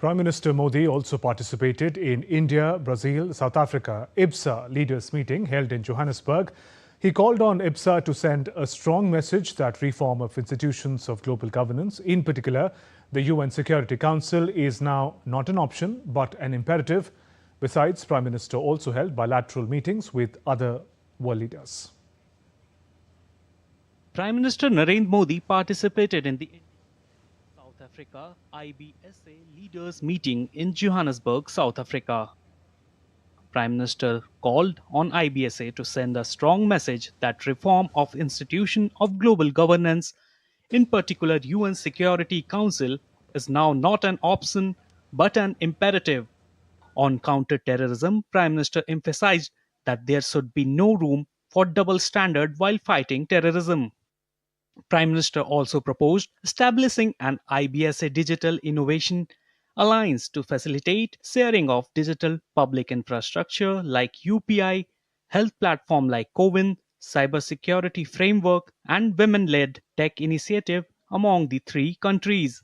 Prime Minister Modi also participated in India, Brazil, South Africa IBSA leaders meeting held in Johannesburg. He called on IBSA to send a strong message that reform of institutions of global governance, in particular the UN Security Council, is now not an option but an imperative. Besides, Prime Minister also held bilateral meetings with other world leaders. Prime Minister Narendra Modi participated in the South Africa IBSA leaders meeting in Johannesburg, South Africa. Prime Minister called on IBSA to send a strong message that reform of institution of global governance, in particular UN Security Council, is now not an option but an imperative. On counter-terrorism, Prime Minister emphasized that there should be no room for double standard while fighting terrorism. Prime Minister also proposed establishing an IBSA Digital Innovation Alliance to facilitate sharing of digital public infrastructure like UPI, health platform like CoWIN, cybersecurity framework, and women-led tech initiative among the three countries.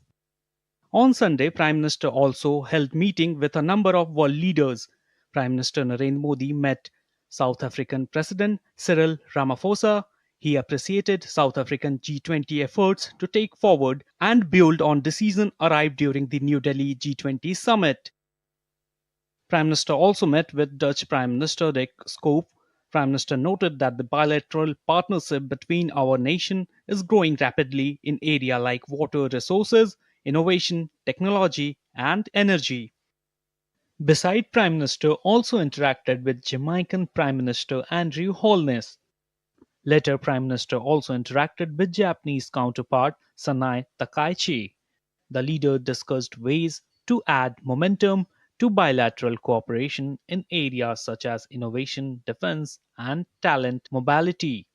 On Sunday, Prime Minister also held meeting with a number of world leaders. Prime Minister Narendra Modi met South African President Cyril Ramaphosa. He appreciated South African G20 efforts to take forward and build on decisions arrived during the New Delhi G20 summit. Prime Minister also met with Dutch Prime Minister Dick Schoof. Prime Minister noted that the bilateral partnership between our nation is growing rapidly in areas like water resources, innovation, technology, and energy. Besides, Prime Minister also interacted with Jamaican Prime Minister Andrew Holness. Later, Prime Minister also interacted with Japanese counterpart Sanai Takaichi. The leader discussed ways to add momentum to bilateral cooperation in areas such as innovation, defense, and talent mobility.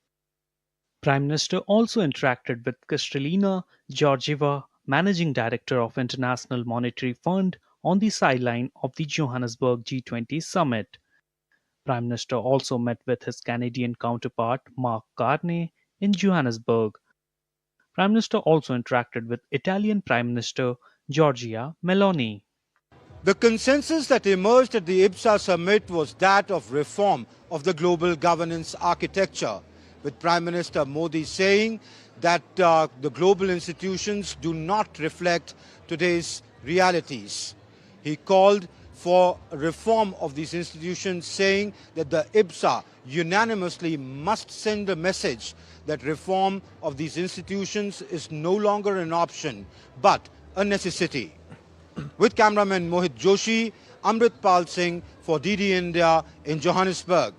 Prime Minister also interacted with Kristalina Georgieva, Managing Director of International Monetary Fund, on the sideline of the Johannesburg G20 summit. Prime Minister also met with his Canadian counterpart Mark Carney in Johannesburg. Prime Minister also interacted with Italian Prime Minister Giorgia Meloni. The consensus that emerged at the IBSA summit was that of reform of the global governance architecture, with Prime Minister Modi saying that the global institutions do not reflect today's realities. He called for reform of these institutions, saying that the IBSA unanimously must send a message that reform of these institutions is no longer an option but a necessity. With cameraman Mohit Joshi, Amrit Pal Singh for DD India in Johannesburg.